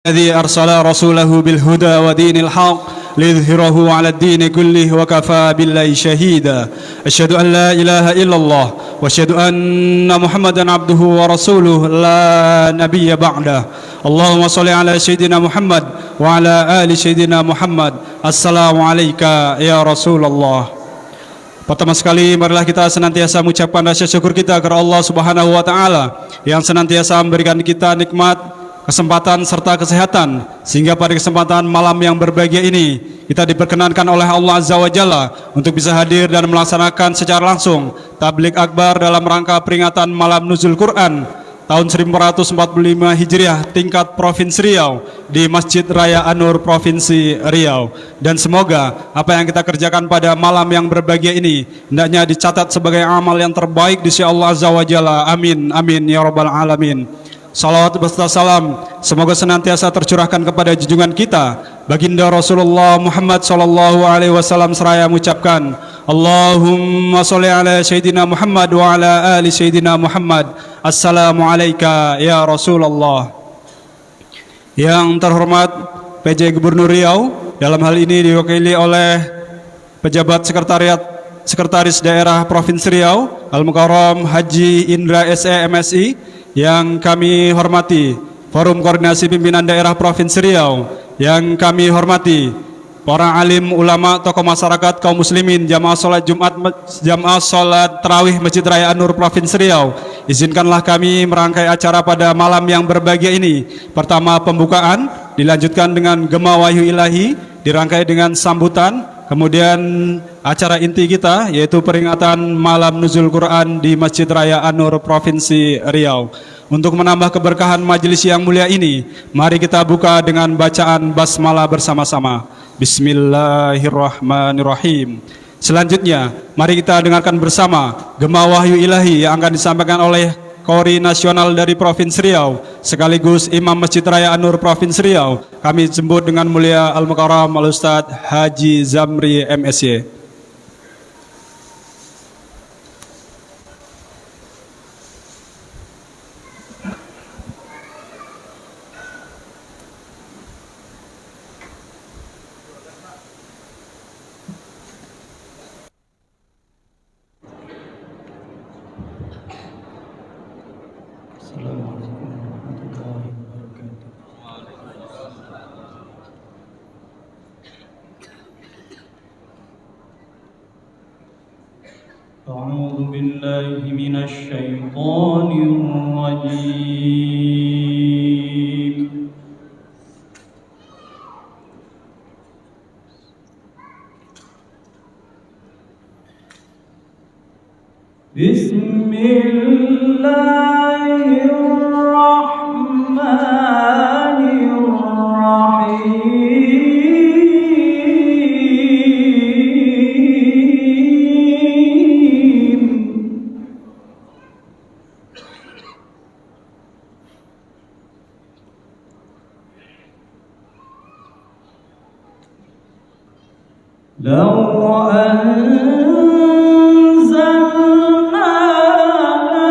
الذي أرسل رسوله بالهدى ودين الحق ليظهره على الدين كله وكفى بالله شهيدا أشهد أن لا إله إلا الله وأشهد أن محمدا عبده ورسوله لا نبي بعده اللهم صل على سيدنا محمد وعلى آل سيدنا محمد السلام عليك يا رسول الله. Pertama sekali marilah kita senantiasa mengucapkan rasa syukur kita kepada Allah Subhanahu wa taala yang senantiasa memberikan kita nikmat, kesempatan serta kesehatan sehingga pada kesempatan malam yang berbahagia ini kita diperkenankan oleh Allah Azza wa Jalla untuk bisa hadir dan melaksanakan secara langsung tabligh akbar dalam rangka peringatan malam nuzul Quran tahun 1445 Hijriah tingkat Provinsi Riau di Masjid Raya An-Nur Provinsi Riau. Dan semoga apa yang kita kerjakan pada malam yang berbahagia ini hendaknya dicatat sebagai amal yang terbaik di sisi Allah Azza wa Jalla. Amin amin ya rabbal alamin. Salawat beserta salam semoga senantiasa tercurahkan kepada junjungan kita baginda Rasulullah Muhammad sallallahu alaihi wasallam seraya mengucapkan Allahumma sholli ala Sayyidina Muhammad wa ala ali Sayyidina Muhammad. Assalamu alayka ya Rasulullah. Yang terhormat PJ Gubernur Riau, dalam hal ini diwakili oleh pejabat Sekretaris Daerah Provinsi Riau Al-Mukarram Haji Indra SE MSI, yang kami hormati Forum Koordinasi Pimpinan Daerah Provinsi Riau, yang kami hormati para alim, ulama, tokoh masyarakat, kaum muslimin, jamaah sholat Jumat, jamaah sholat tarawih Masjid Raya An-Nur Provinsi Riau. Izinkanlah kami merangkai acara pada malam yang berbahagia ini. Pertama pembukaan, dilanjutkan dengan Gema Wahyu Ilahi, dirangkai dengan sambutan, kemudian acara inti kita yaitu peringatan malam nuzul Quran di Masjid Raya An-Nur Provinsi Riau. Untuk menambah keberkahan majelis yang mulia ini, mari kita buka dengan bacaan basmalah bersama-sama. Bismillahirrahmanirrahim. Selanjutnya, mari kita dengarkan bersama Gema Wahyu Ilahi yang akan disampaikan oleh Qori Nasional dari Provinsi Riau sekaligus Imam Masjid Raya An-Nur Provinsi Riau. Kami jemput dengan mulia Al-Mukarram Al-Ustadz Haji Zamri MSy. أعوذ بالله من الشيطان الرجيم بسم الله الرحمن الرحيم لو أنزلنا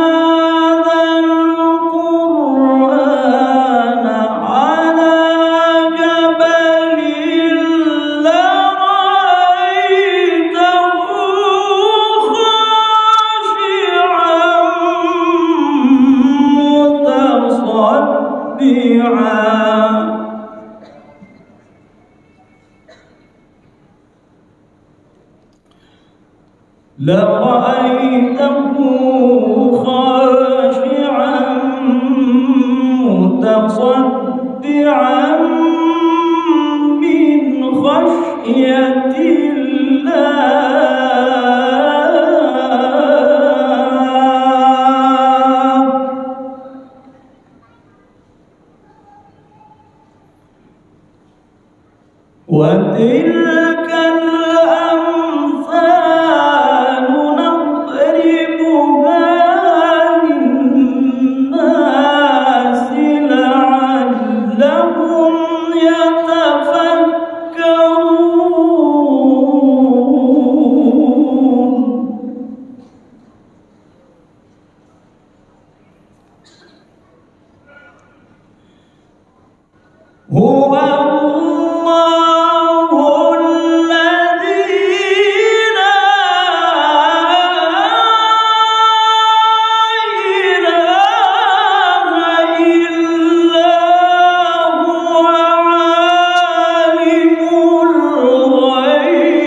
هذا القرآن على جبل لرأيته خاشعا متصدعا من خشية الله وتلك الأمثال نضربها للناس لعلهم يتفكرون. هو الله الذي لا إله إلا هو عالم الغيب والشهادة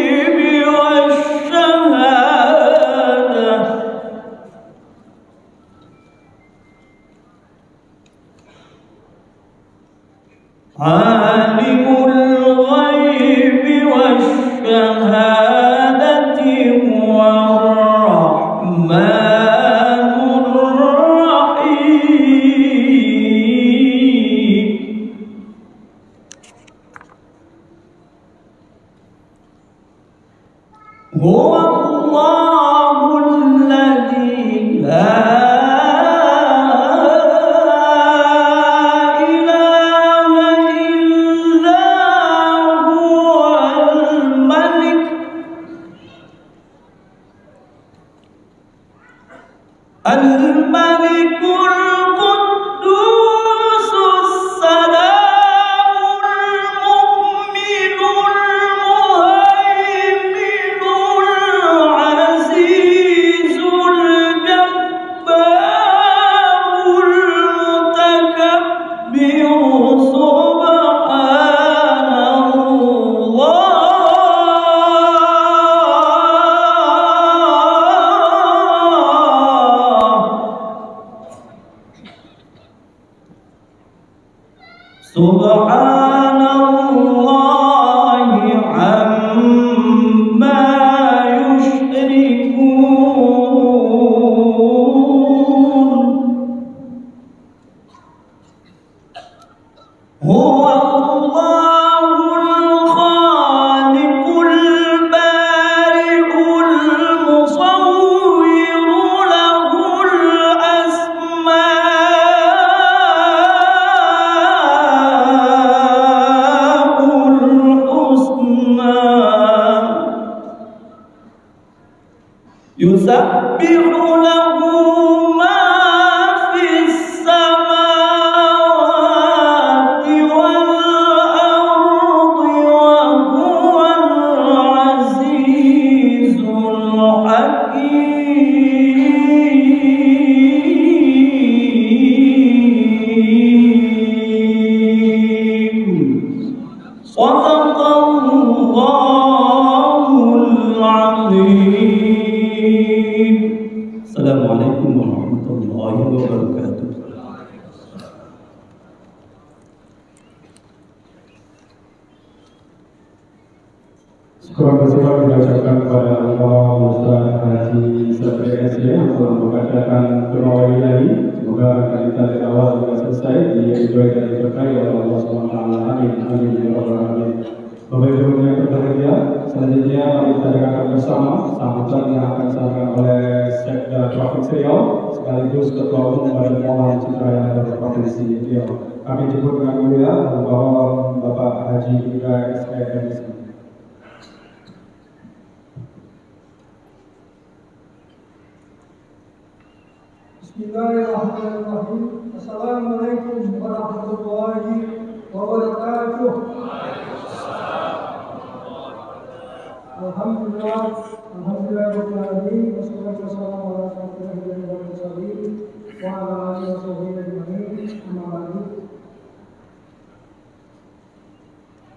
عالم الغيب والشهادة هو الرحمن الرحيم هو الله الذي لا الملك القدوس السلام المؤمن المهيمن العزيز الجبار المتكبر سبحان الله سبحان الله عما يشركون هو الله الخالق البارئ المصور له الأسماء الحسنى يسبح له ما في السماوات والأرض وهو العزيز الحكيم صدق الله العظيم. السلام عليكم ورحمة الله وبركاته. Sekurang bersyukur kita ucapkan kepada Allah Ustaz Haji Sabri yang telah membacakan doa ilahi. Semoga kita dari awal hingga selesai dienjoy dan diberkahi oleh Allah SWT. Amin. Amin. Ya Rabbal Alamin. Bapak Ibu yang berbahagia, selanjutnya mari kita dengarkan bersama sambutan yang akan disampaikan oleh Sekda Provinsi Riau sekaligus Ketua Umum Badan Pengelola Citra yang ada di Provinsi Riau. Kami jemput dengan mulia mohon Bapak Haji Indra SKMSI. Bismillahirrahmanirrahim. Assalamualaikum warahmatullahi wabarakatuh. Alhamdulillah, rabbil alamin. Wassalatu wassalamu ala asyrofil mursalin wa ala alihi washabbihi ajmain. Amma ba'du.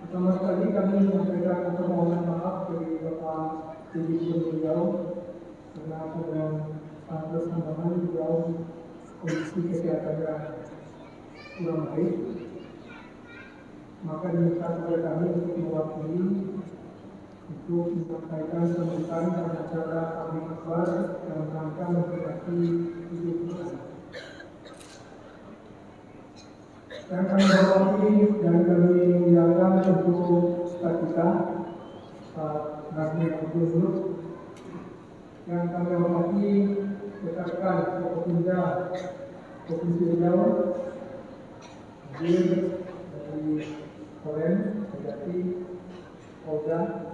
Pertama sekali kami menyampaikan permohonan maaf dari Bapak Dirjen beliau karena sedang pantas tambahan beliau kondisi kesehatannya kurang baik, maka diminta kepada kami untuk mewakili untuk menyampaikan sambutan dan acara kami akbar dalam rangka memperingati Idul Fitri. Dan kami hormati dan kami muliakan untuk Ustaz kita Pak Nazmi Abdul Nur, yang kami hormati rekan-rekan Kopinda Provinsi Riau, dari Koren, Kejati, Polda,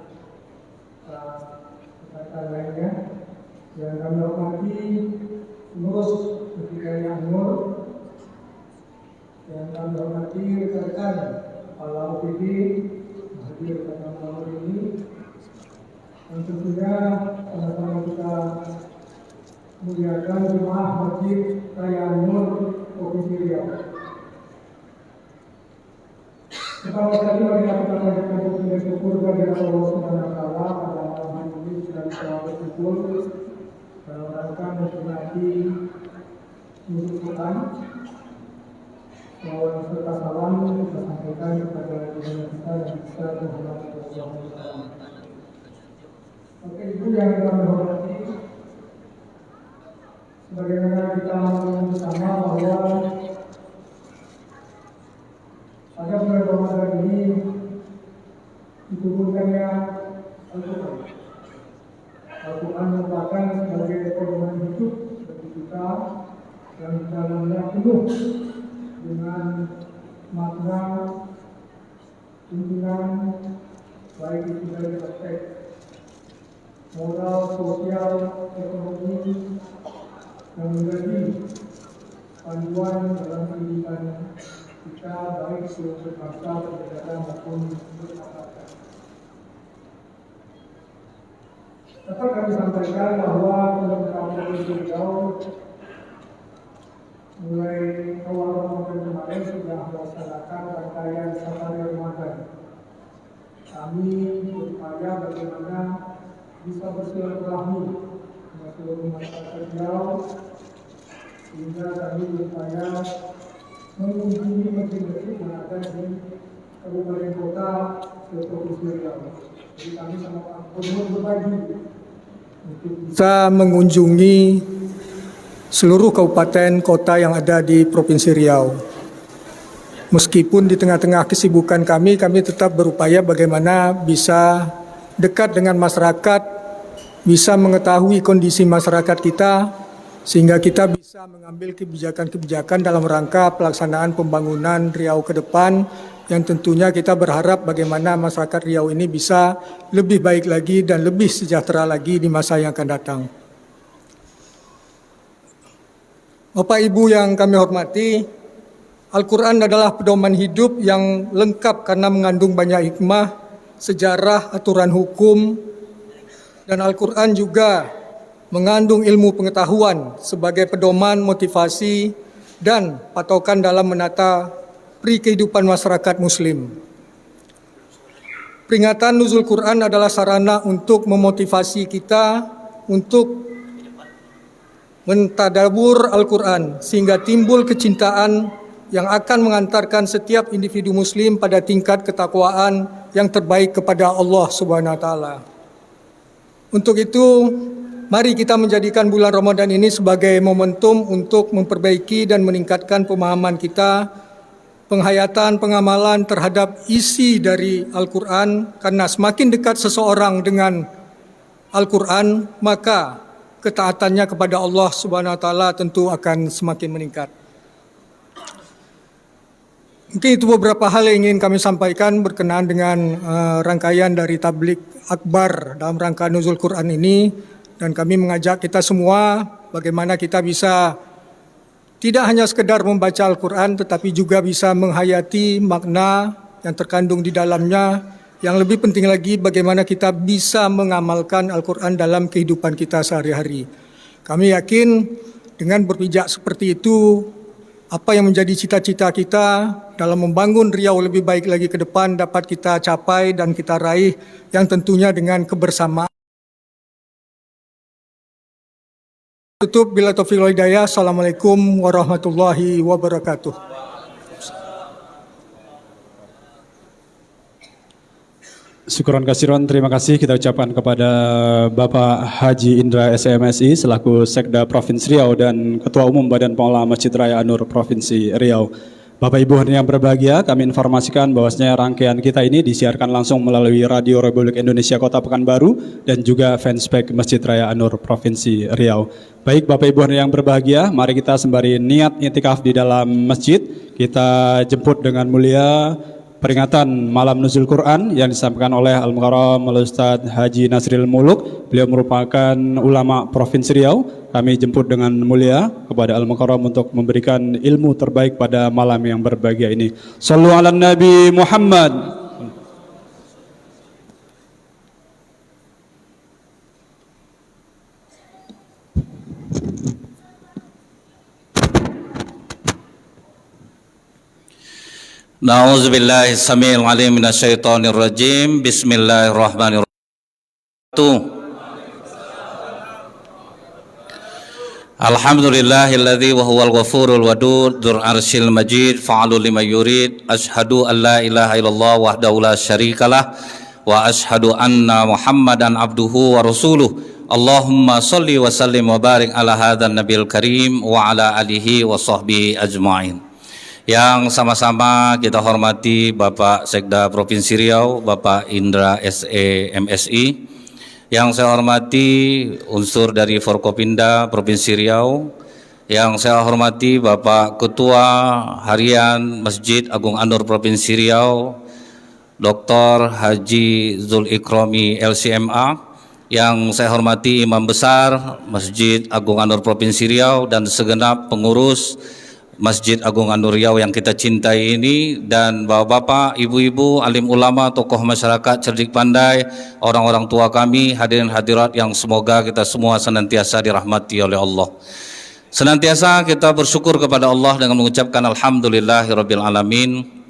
rekan lainnya, yang kami hormati pengurus Ketika Nur, yang kami hormati rekan-rekan Kepala OPD hadir pada malam ini, dan tentunya sama-sama kita muliakan jemaah Masjid Raya Nur Provinsi Riau. Pertama kali mari kita panjatkan puji dan syukur bagi Allah Subhanahu wa taala pada malam hari ini sudah bisa berkumpul dalam rangka memperingati Nuzul Quran. Mohon serta salam kita sampaikan kepada junjungan kita yang besar Muhammad SAW. Oke, Ibu yang kami hormati, sebagaimana kita mengetahui bersama bahwa pada bulan Ramadan ini diturunkannya Al-Quran. Al-Quran merupakan sebagai pedoman hidup bagi kita yang dalamnya penuh dengan makna tuntunan baik itu dari aspek moral, sosial, ekonomi, yang menjadi panduan dalam kehidupan kita baik seluruh bangsa, bernegara maupun bermasyarakat. Dapat kami sampaikan bahwa pemerintah Provinsi Riau mulai awal Ramadan kemarin sudah melaksanakan rangkaian safari Ramadan. Kami berupaya bagaimana bisa bersilaturahmi dengan seluruh masyarakat Riau, sehingga kami berupaya mengunjungi masjid-masjid yang ada di kabupaten kota Provinsi Riau. Jadi kami sama berbagi untuk bisa mengunjungi seluruh kabupaten kota yang ada di Provinsi Riau. Meskipun di tengah-tengah kesibukan kami tetap berupaya bagaimana bisa dekat dengan masyarakat, bisa mengetahui kondisi masyarakat kita, sehingga kita bisa mengambil kebijakan-kebijakan dalam rangka pelaksanaan pembangunan Riau ke depan, yang tentunya kita berharap bagaimana masyarakat Riau ini bisa lebih baik lagi dan lebih sejahtera lagi di masa yang akan datang. Bapak Ibu yang kami hormati, Al-Quran adalah pedoman hidup yang lengkap karena mengandung banyak hikmah, sejarah, aturan hukum, dan Al-Quran juga mengandung ilmu pengetahuan sebagai pedoman, motivasi, dan patokan dalam menata kehidupan masyarakat Muslim. Peringatan Nuzul Quran adalah sarana untuk memotivasi kita untuk mentadabur Al-Quran sehingga timbul kecintaan yang akan mengantarkan setiap individu Muslim pada tingkat ketakwaan yang terbaik kepada Allah Subhanahu wa taala. Untuk itu, mari kita menjadikan bulan Ramadan ini sebagai momentum untuk memperbaiki dan meningkatkan pemahaman kita, penghayatan, pengamalan terhadap isi dari Al-Quran, karena semakin dekat seseorang dengan Al-Quran, maka ketaatannya kepada Allah Subhanahu wa taala tentu akan semakin meningkat. Mungkin itu beberapa hal yang ingin kami sampaikan berkenaan dengan rangkaian dari tablik akbar dalam rangka Nuzul Quran ini, dan kami mengajak kita semua bagaimana kita bisa tidak hanya sekedar membaca Al-Quran tetapi juga bisa menghayati makna yang terkandung di dalamnya. Yang lebih penting lagi bagaimana kita bisa mengamalkan Al-Quran dalam kehidupan kita sehari-hari. Kami yakin dengan berpijak seperti itu, apa yang menjadi cita-cita kita dalam membangun Riau lebih baik lagi ke depan dapat kita capai dan kita raih, yang tentunya dengan kebersamaan. Tutup bila taufiq wal hidayah. Assalamualaikum warahmatullahi wabarakatuh. Syukuran kasiron, terima kasih kita ucapkan kepada Bapak Haji Indra SMSI selaku Sekda Provinsi Riau dan Ketua Umum Badan Pengelola Masjid Raya An-Nur Provinsi Riau. Bapak Ibu yang berbahagia, kami informasikan bahwasanya rangkaian kita ini disiarkan langsung melalui Radio Republik Indonesia Kota Pekanbaru dan juga fanspage Masjid Raya An-Nur Provinsi Riau. Baik Bapak Ibu yang berbahagia, mari kita sembari niat i'tikaf di dalam masjid, kita jemput dengan mulia peringatan Malam Nuzul Quran yang disampaikan oleh Al-Mukarram Al-Ustadz Haji Nasril Muluk. Beliau merupakan ulama Provinsi Riau kami jemput dengan mulia kepada Al-Mukarram untuk memberikan ilmu terbaik pada malam yang berbahagia ini. Sallu ala Nabi Muhammad. Na'udzubillahi samil alim minasyaitonir rajim. Bismillahirrahmanirrahim. Alhamdulillahilladzi wa huwal ghafurul wadud dzul arsyil majid fa'alu lima yurid. Asyhadu an la ilaha illallah wahdahu la syarikalah wa asyhadu anna Muhammadan abduhu wa rasuluh. Allahumma shalli wa sallim wa barik ala hadzal nabiyil karim wa ala alihi wa sahbihi ajmain. Yang sama-sama kita hormati Bapak Sekda Provinsi Riau, Bapak Indra SE MSI. Yang saya hormati unsur dari Forkopimda Provinsi Riau. Yang saya hormati Bapak Ketua Harian Masjid Agung An-Nur Provinsi Riau, Dr. Haji Zul Ikrami LCMA. Yang saya hormati Imam Besar Masjid Agung An-Nur Provinsi Riau dan segenap pengurus Masjid Agung An-Nur Riau yang kita cintai ini, dan bapak-bapak, ibu-ibu, alim ulama, tokoh masyarakat cerdik pandai, orang-orang tua kami, hadirin hadirat yang semoga kita semua senantiasa dirahmati oleh Allah. Senantiasa kita bersyukur kepada Allah dengan mengucapkan alhamdulillahirabbil alamin.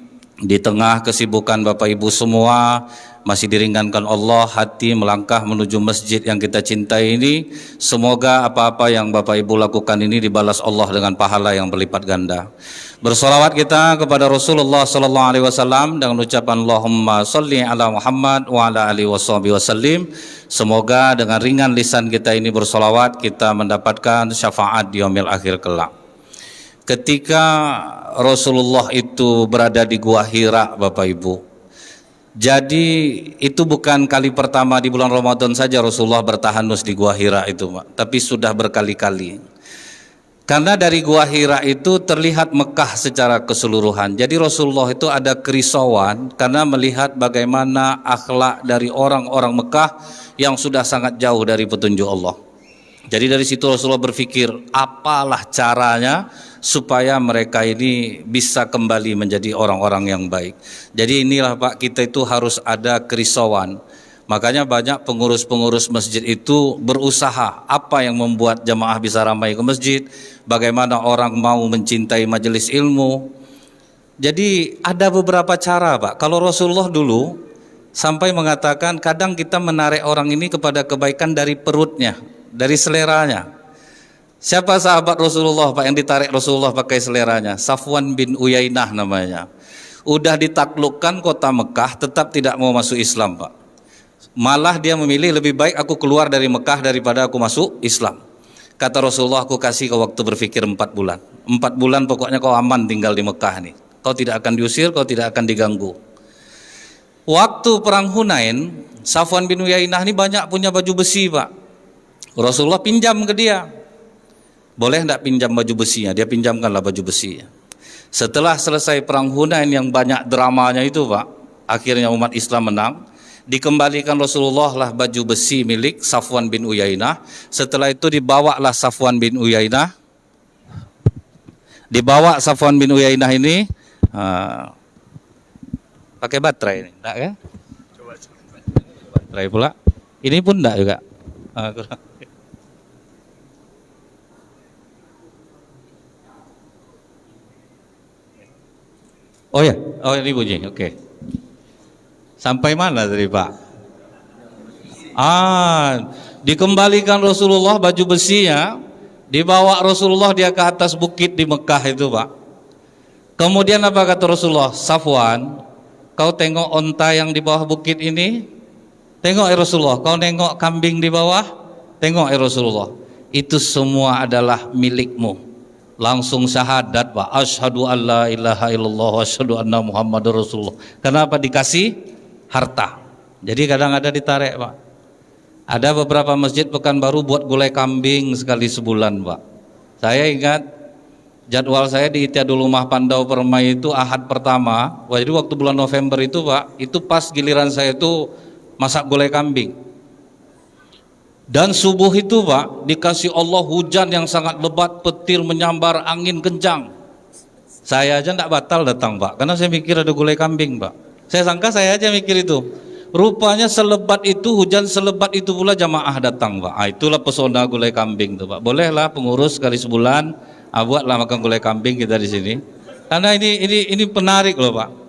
Di tengah kesibukan Bapak Ibu semua, masih diringankan Allah hati melangkah menuju masjid yang kita cintai ini. Semoga apa-apa yang Bapak Ibu lakukan ini dibalas Allah dengan pahala yang berlipat ganda. Bersolawat kita kepada Rasulullah sallallahu alaihi wasallam dengan ucapan Allahumma shalli ala Muhammad wa ala alihi wasallim. Semoga dengan ringan lisan kita ini bersolawat, kita mendapatkan syafaat di yaumil akhir kelak. Ketika Rasulullah itu berada di Gua Hira, Bapak Ibu, jadi itu bukan kali pertama di bulan Ramadan saja Rasulullah bertahanus di Gua Hira itu, tapi sudah berkali-kali. Karena dari Gua Hira itu terlihat Mekah secara keseluruhan. Jadi Rasulullah itu ada kerisauan karena melihat bagaimana akhlak dari orang-orang Mekah yang sudah sangat jauh dari petunjuk Allah. Jadi dari situ Rasulullah berpikir, apalah caranya supaya mereka ini bisa kembali menjadi orang-orang yang baik. Jadi inilah Pak, kita itu harus ada kerisauan. Makanya banyak pengurus-pengurus masjid itu berusaha apa yang membuat jamaah bisa ramai ke masjid, bagaimana orang mau mencintai majelis ilmu. Jadi ada beberapa cara Pak. Kalau Rasulullah dulu sampai mengatakan kadang kita menarik orang ini kepada kebaikan dari perutnya, dari seleranya. Siapa sahabat Rasulullah Pak yang ditarik Rasulullah pakai seleranya? Safwan bin Uyainah namanya. Udah ditaklukkan kota Mekah, tetap tidak mau masuk Islam Pak. Malah dia memilih lebih baik aku keluar dari Mekah daripada aku masuk Islam. Kata Rasulullah, aku kasih kau waktu berpikir 4 bulan. 4 bulan pokoknya kau aman tinggal di Mekah nih. Kau tidak akan diusir, kau tidak akan diganggu. Waktu perang Hunain, Safwan bin Uyainah ini banyak punya baju besi Pak. Rasulullah pinjam ke dia. Boleh tidak pinjam baju besinya? Dia pinjamkanlah baju besinya. Setelah selesai perang Hunain yang banyak dramanya itu Pak, akhirnya umat Islam menang. Dikembalikan Rasulullah lah baju besi milik Safwan bin Uyainah. Setelah itu dibawalah Safwan bin Uyainah. Dibawa Safwan bin Uyainah ini pakai baterai ini, enggak ya? Coba baterai pula. Ini pun enggak juga. Oh ya, oh ini bunyi, oke. Sampai mana tadi Pak? Dikembalikan Rasulullah baju besinya, dibawa Rasulullah dia ke atas bukit di Mekah itu Pak. Kemudian apa kata Rasulullah? Safwan, kau tengok onta yang di bawah bukit ini? Tengok ya Rasulullah. Kau tengok kambing di bawah? Tengok ya Rasulullah. Itu semua adalah milikmu. Langsung syahadat Pak, asyhadu an la ilaha illallah wa asyhadu anna Muhammadar Rasulullah. Kenapa dikasih harta? Jadi kadang ada ditarik Pak. Ada beberapa masjid Pekanbaru buat gulai kambing sekali sebulan Pak. Saya ingat jadwal saya di Ityadul Umah Pandau Permai itu Ahad pertama. Jadi waktu bulan November itu Pak, itu pas giliran saya itu masak gulai kambing. Dan subuh itu Pak, dikasih Allah hujan yang sangat lebat, petir menyambar, angin kencang. Saya aja tidak batal datang Pak, karena saya mikir ada gulai kambing Pak. Saya sangka saya aja mikir itu. Rupanya selebat itu, hujan selebat itu pula jamaah datang Pak. Itulah pesona gulai kambing tuh Pak. Bolehlah pengurus sekali sebulan, buatlah makan gulai kambing kita di sini. Karena ini penarik loh Pak.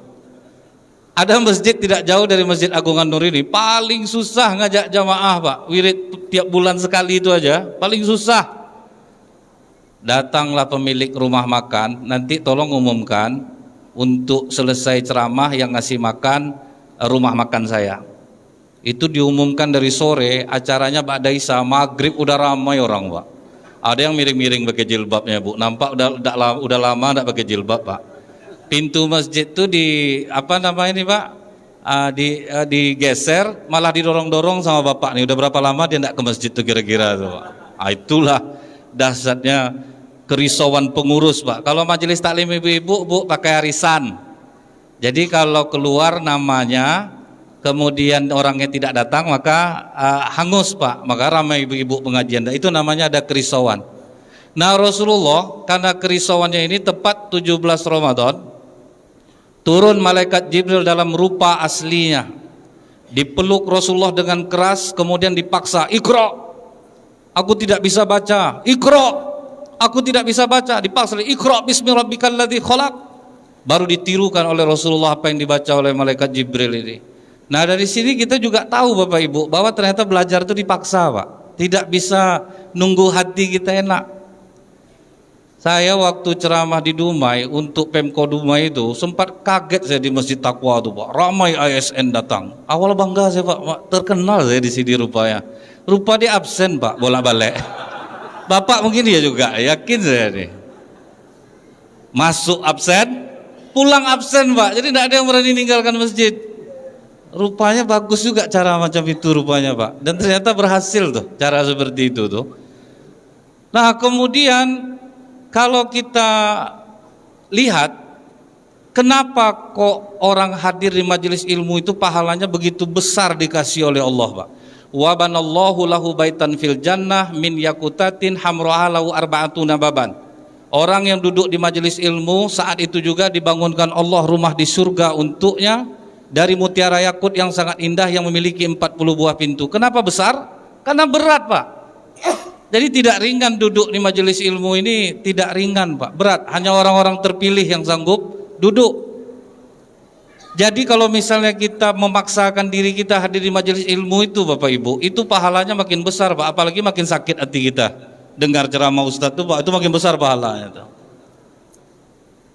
Ada masjid tidak jauh dari Masjid Agung An-Nur ini, paling susah ngajak jamaah Pak. Wirid tiap bulan sekali itu aja, paling susah. Datanglah pemilik rumah makan, nanti tolong umumkan untuk selesai ceramah yang ngasih makan rumah makan saya. Itu diumumkan dari sore, acaranya Ba'da Isya, maghrib udah ramai orang Pak. Ada yang miring-miring pakai jilbabnya Bu, nampak udah lama tidak pakai jilbab Pak. Pintu masjid tuh digeser, malah didorong-dorong sama bapak nih. Udah berapa lama dia tidak ke masjid tuh kira-kira tuh Pak. Itulah dahsyatnya kerisauan pengurus Pak. Kalau majelis taklim ibu-ibu Bu pakai arisan. Jadi kalau keluar namanya, kemudian orangnya tidak datang, maka hangus Pak, maka ramai ibu-ibu pengajian. Itu namanya ada kerisauan. Nah Rasulullah karena kerisauannya ini tepat 17 Ramadan, turun malaikat Jibril dalam rupa aslinya, dipeluk Rasulullah dengan keras, kemudian dipaksa, Iqra, aku tidak bisa baca, Iqra, aku tidak bisa baca, dipaksa, Iqra bismi rabbikal ladzi khalaq. Baru ditirukan oleh Rasulullah apa yang dibaca oleh malaikat Jibril ini. Nah dari sini kita juga tahu Bapak Ibu bahwa ternyata belajar itu dipaksa Pak, tidak bisa nunggu hati kita enak. Saya waktu ceramah di Dumai untuk Pemko Dumai itu sempat kaget saya di Masjid Taqwa itu Pak, ramai ASN datang. Awal bangga saya Pak, terkenal saya di sini rupanya. Rupa dia absen Pak, bolak-balik. Bapak mungkin dia juga, yakin saya nih. Masuk absen, pulang absen Pak, jadi tidak ada yang berani meninggalkan masjid. Rupanya bagus juga cara macam itu rupanya Pak, dan ternyata berhasil tuh cara seperti itu tuh. Nah kemudian kalau kita lihat kenapa kok orang hadir di majelis ilmu itu pahalanya begitu besar dikasih oleh Allah Pak. Wa banallahu lahu baitan fil jannah min yakutatin hamraha lahu arba'atuna baban. Orang yang duduk di majelis ilmu saat itu juga dibangunkan Allah rumah di surga untuknya dari mutiara yakut yang sangat indah yang memiliki 40 buah pintu. Kenapa besar? Karena berat Pak. Jadi tidak ringan duduk di majelis ilmu ini, tidak ringan Pak, berat. Hanya orang-orang terpilih yang sanggup duduk. Jadi kalau misalnya kita memaksakan diri kita hadir di majelis ilmu itu Bapak Ibu, itu pahalanya makin besar Pak, apalagi makin sakit hati kita. Dengar ceramah Ustadz itu Pak, itu makin besar pahalanya tuh.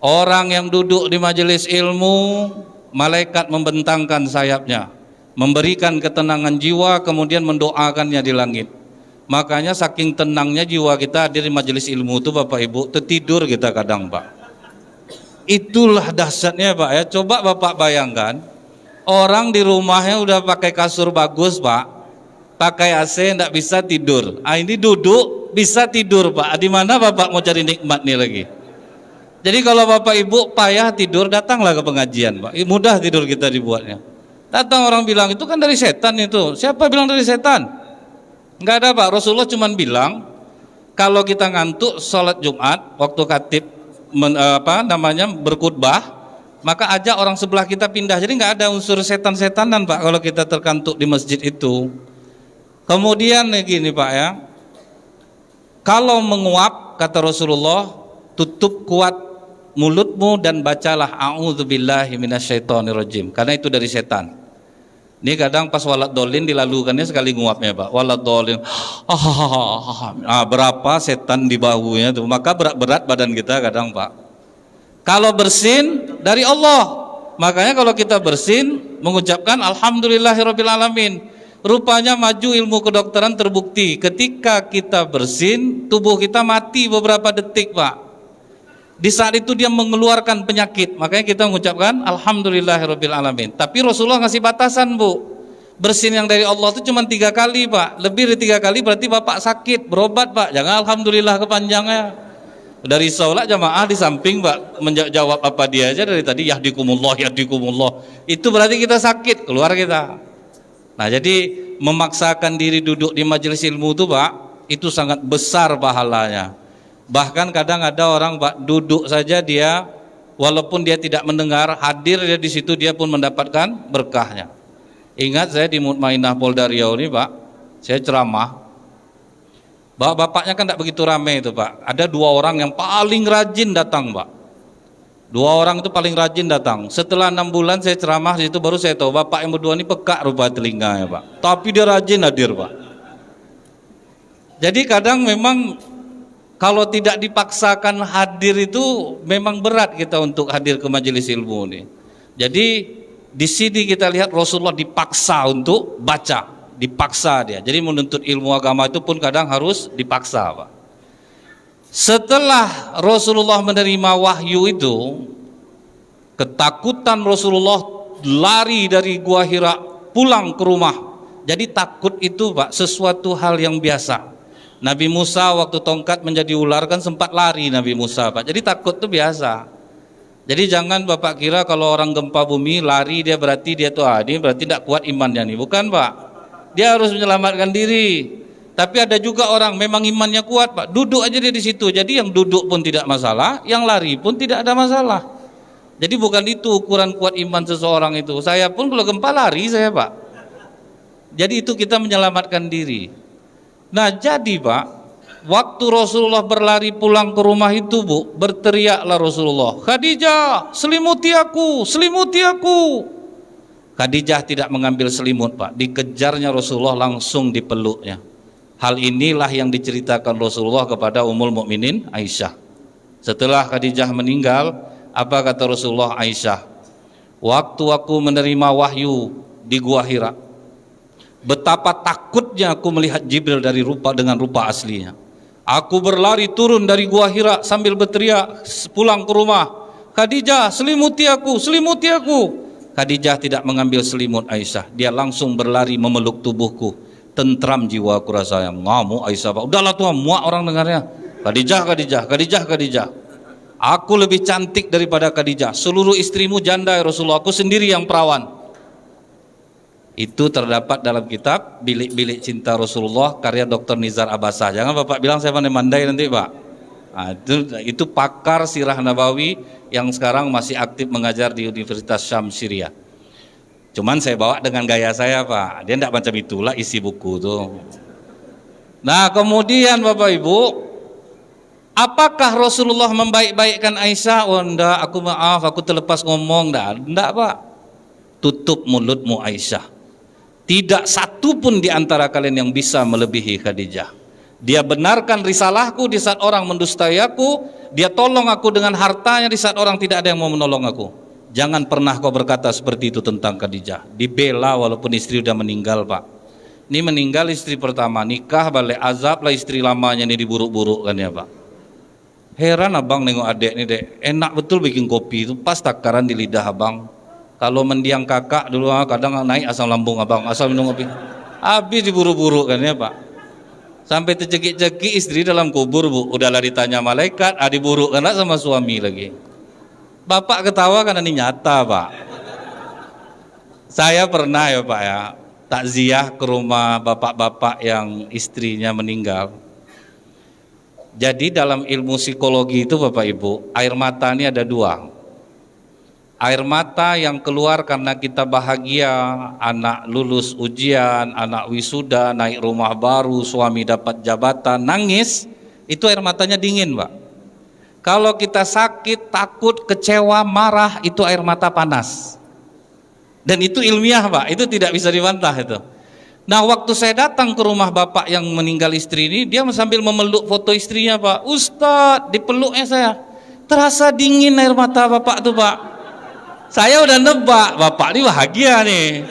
Orang yang duduk di majelis ilmu, malaikat membentangkan sayapnya, memberikan ketenangan jiwa, kemudian mendoakannya di langit. Makanya saking tenangnya jiwa kita hadir di majelis ilmu itu Bapak Ibu, tertidur kita kadang Pak. Itulah dahsyatnya Pak ya. Coba Bapak bayangkan, orang di rumahnya udah pakai kasur bagus Pak, pakai AC tidak bisa tidur. Ini duduk bisa tidur Pak. Di mana Bapak mau cari nikmat nih lagi? Jadi kalau Bapak Ibu payah tidur, datanglah ke pengajian Pak. Mudah tidur kita dibuatnya. Datang orang bilang itu kan dari setan itu. Siapa bilang dari setan? Enggak ada Pak, Rasulullah cuma bilang kalau kita ngantuk sholat Jumat waktu khatib berkhutbah, maka ajak orang sebelah kita pindah. Jadi enggak ada unsur setan-setanan Pak kalau kita terkantuk di masjid itu. Kemudian gini Pak ya, kalau menguap kata Rasulullah, tutup kuat mulutmu dan bacalah a'udzubillahi minasyaitonirrajim, karena itu dari setan. Ini kadang pas walad dolin dilalukannya sekali nguapnya Pak, walad dolin, berapa setan di bahunya tuh, maka berat-berat badan kita kadang Pak. Kalau bersin dari Allah, makanya kalau kita bersin mengucapkan alhamdulillahirabbil alamin. Rupanya maju ilmu kedokteran terbukti, ketika kita bersin tubuh kita mati beberapa detik Pak. Di saat itu dia mengeluarkan penyakit, makanya kita mengucapkan alhamdulillahirabbil alamin. Tapi Rasulullah ngasih batasan Bu, bersin yang dari Allah itu cuma 3 kali Pak, lebih dari 3 kali berarti Bapak sakit, berobat Pak, jangan alhamdulillah kepanjangnya. Dari sholat jamaah di samping Pak menjawab apa dia aja dari tadi, yahdikumullah, yahdikumullah. Itu berarti kita sakit, keluar kita. Nah, jadi memaksakan diri duduk di majelis ilmu itu Pak, itu sangat besar pahalanya. Bahkan kadang ada orang Pak, duduk saja dia, walaupun dia tidak mendengar, hadir dia di situ, dia pun mendapatkan berkahnya. Ingat saya di Mutmainah Polda Riau ini Pak, saya ceramah. Bapaknya kan tidak begitu ramai itu Pak. Ada 2 orang yang paling rajin datang Pak. 2 orang itu paling rajin datang. Setelah 6 bulan saya ceramah di situ, baru saya tahu bapak yang berdua ini pekak rupa telinganya Pak. Tapi dia rajin hadir Pak. Jadi kadang memang kalau tidak dipaksakan hadir itu memang berat kita untuk hadir ke majelis ilmu ini. Jadi di sini kita lihat Rasulullah dipaksa untuk baca. Dipaksa dia. Jadi menuntut ilmu agama itu pun kadang harus dipaksa Pak. Setelah Rasulullah menerima wahyu itu, ketakutan Rasulullah lari dari Gua Hira pulang ke rumah. Jadi takut itu Pak sesuatu hal yang biasa. Nabi Musa waktu tongkat menjadi ular kan sempat lari Nabi Musa Pak. Jadi takut itu biasa. Jadi jangan Bapak kira kalau orang gempa bumi lari dia berarti dia tuh ini berarti tidak kuat imannya nih. Bukan Pak. Dia harus menyelamatkan diri. Tapi ada juga orang memang imannya kuat Pak, duduk aja dia di situ. Jadi yang duduk pun tidak masalah, yang lari pun tidak ada masalah. Jadi bukan itu ukuran kuat iman seseorang itu. Saya pun kalau gempa lari saya Pak. Jadi itu kita menyelamatkan diri. Nah jadi Pak, waktu Rasulullah berlari pulang ke rumah itu Bu, berteriaklah Rasulullah, Khadijah selimuti aku, selimuti aku. Khadijah tidak mengambil selimut Pak, dikejarnya Rasulullah langsung dipeluknya. Hal inilah yang diceritakan Rasulullah kepada Ummul Mukminin Aisyah. Setelah Khadijah meninggal, apa kata Rasulullah? Aisyah, waktu aku menerima wahyu di Gua Hira, betapa takutnya aku melihat Jibril dengan rupa aslinya. Aku berlari turun dari Gua Hira sambil berteriak pulang ke rumah, Khadijah selimuti aku, selimuti aku. Khadijah tidak mengambil selimut Aisyah, dia langsung berlari memeluk tubuhku. Tentram jiwaku rasanya. Ngamuk Aisyah Pak, udahlah tuh muak orang dengarnya. Khadijah, Khadijah, Khadijah, Khadijah. Aku lebih cantik daripada Khadijah. Seluruh istrimu janda ya Rasulullah, aku sendiri yang perawan. Itu terdapat dalam kitab Bilik-bilik Cinta Rasulullah karya Dr. Nizar Abbasah. Jangan Bapak bilang saya pandai-pandai nanti Pak. Nah, itu pakar sirah Nabawi yang sekarang masih aktif mengajar di Universitas Syam Syria. Cuman saya bawa dengan gaya saya Pak. Dia tidak macam itulah isi buku tuh. Nah kemudian Bapak Ibu, apakah Rasulullah membaik-baikkan Aisyah? Oh enggak, aku maaf, aku terlepas ngomong. Enggak Pak. Tutup mulutmu Aisyah. Tidak satu pun di antara kalian yang bisa melebihi Khadijah. Dia benarkan risalahku di saat orang mendustai aku. Dia tolong aku dengan hartanya di saat orang tidak ada yang mau menolong aku. Jangan pernah kau berkata seperti itu tentang Khadijah. Dibela walaupun istri sudah meninggal Pak. Ini meninggal istri pertama, nikah balik azab lah istri lamanya ini diburuk-buruk kan ya Pak. Heran abang nengok adek nih dek, enak betul bikin kopi itu pas takaran di lidah abang. Kalau mendiang kakak dulu kadang naik asam lambung abang, asal minum kopi. Habis diburu-buru kan ya Pak. Sampai tercekik-cekik istri dalam kubur Bu. Udahlah ditanya malaikat, diburu kan sama suami lagi. Bapak ketawa karena ini nyata Pak. Saya pernah ya Pak ya, takziah ke rumah bapak-bapak yang istrinya meninggal. Jadi dalam ilmu psikologi itu Bapak Ibu, air mata ini ada 2. Air mata yang keluar karena kita bahagia, anak lulus ujian, anak wisuda, naik rumah baru, suami dapat jabatan, nangis, itu air matanya dingin Pak. Kalau kita sakit, takut, kecewa, marah, itu air mata panas. Dan itu ilmiah Pak, itu tidak bisa dibantah itu. Nah waktu saya datang ke rumah bapak yang meninggal istri ini, dia sambil memeluk foto istrinya Pak. Ustadz, dipeluknya saya, terasa dingin air mata bapak tuh Pak. Saya udah nebak, bapak ini bahagia nih.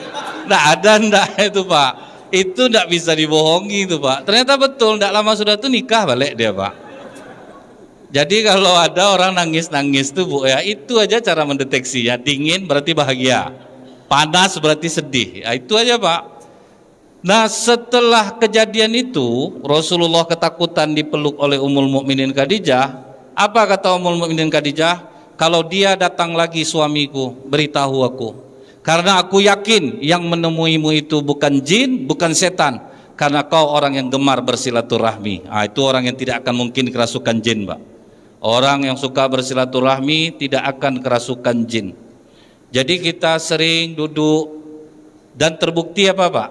Nggak ada enggak itu Pak. Itu enggak bisa dibohongi itu Pak. Ternyata betul, enggak lama sudah tuh nikah balik dia Pak. Jadi kalau ada orang nangis-nangis tuh Bu ya, itu aja cara mendeteksinya. Dingin berarti bahagia, panas berarti sedih. Ya, itu aja Pak. Nah setelah kejadian itu Rasulullah ketakutan dipeluk oleh Ummul Mukminin Khadijah. Apa kata Ummul Mukminin Khadijah? Kalau dia datang lagi suamiku, beritahu aku. Karena aku yakin yang menemuimu itu bukan jin, bukan setan, karena kau orang yang gemar bersilaturahmi. Itu orang yang tidak akan mungkin kerasukan jin, Pak. Orang yang suka bersilaturahmi tidak akan kerasukan jin. Jadi kita sering duduk, dan terbukti apa, Pak?